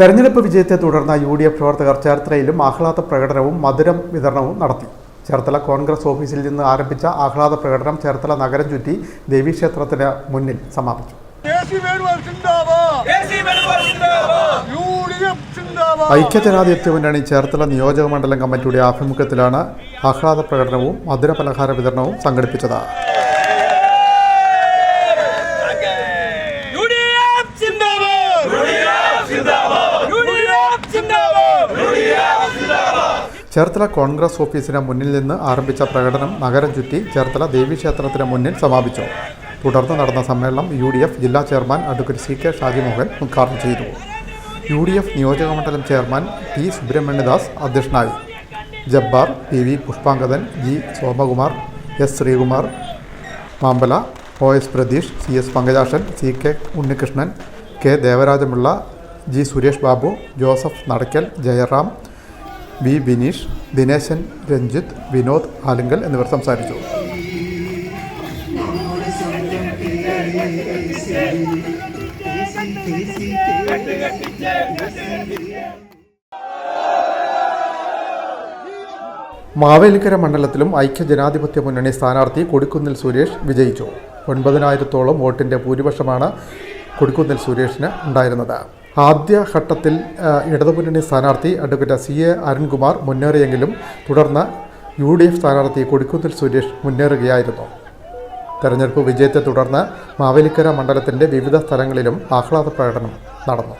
തെരഞ്ഞെടുപ്പ് വിജയത്തെ തുടർന്ന് UDF പ്രവർത്തകർ ചേർത്തലയിലും ആഹ്ലാദ പ്രകടനവും മധുരം വിതരണവും നടത്തി. ചേർത്തല കോൺഗ്രസ് ഓഫീസിൽ നിന്ന് ആരംഭിച്ച ആഹ്ലാദ പ്രകടനം ചേർത്തല നഗരം ചുറ്റി ദേവീക്ഷേത്രത്തിന് മുന്നിൽ സമാപിച്ചു. ഐക്യജനാധിപത്യ മുന്നണി ചേർത്തല നിയോജക മണ്ഡലം കമ്മിറ്റിയുടെ ആഭിമുഖ്യത്തിലാണ് ആഹ്ലാദ പ്രകടനവും മധുരപലഹാര വിതരണവും സംഘടിപ്പിച്ചത്. ചേർത്തല കോൺഗ്രസ് ഓഫീസിന് മുന്നിൽ നിന്ന് ആരംഭിച്ച പ്രകടനം നഗരം ചുറ്റി ചേർത്തല ദേവീക്ഷേത്രത്തിന് മുന്നിൽ സമാപിച്ചു. തുടർന്ന് നടന്ന സമ്മേളനം UDF ജില്ലാ ചെയർമാൻ അഡ്വക്കേറ്റ് CK ഷാജിമോഹൻ ഉദ്ഘാടനം ചെയ്തു. UDF നിയോജകമണ്ഡലം ചെയർമാൻ T സുബ്രഹ്മണ്യദാസ് അധ്യക്ഷനായി. Jabbar, PV Pushpangadan, G Somakumar, S Sreekumar Mampala, OS Pratheesh, CS Pankajakshan, CK Unnikrishnan, K Devarajapillai, G Suresh Babu, Joseph Nadakkal, Jayaram, B Bineesh, Dineshan, Ranjith, Vinod Alinkal എന്നിവർ സംസാരിച്ചു. മാവേലിക്കര മണ്ഡലത്തിലും ഐക്യജനാധിപത്യ മുന്നണി സ്ഥാനാർത്ഥി കൊടിക്കുന്നിൽ സുരേഷ് വിജയിച്ചു. 9,000-ഓളം വോട്ടിൻ്റെ ഭൂരിപക്ഷമാണ് കൊടിക്കുന്നിൽ സുരേഷിന് ഉണ്ടായിരുന്നത്. ആദ്യഘട്ടത്തിൽ ഇടതുമുന്നണി സ്ഥാനാർത്ഥി അഡ്വക്കേറ്റ് CA അരുൺകുമാർ മുന്നേറിയെങ്കിലും തുടർന്ന് UDF സ്ഥാനാർത്ഥി കൊടിക്കുന്നിൽ സുരേഷ് മുന്നേറുകയായിരുന്നു. തെരഞ്ഞെടുപ്പ് വിജയത്തെ തുടർന്ന് മാവേലിക്കര മണ്ഡലത്തിൻ്റെ വിവിധ സ്ഥലങ്ങളിലും ആഹ്ലാദ പ്രകടനം നടന്നു.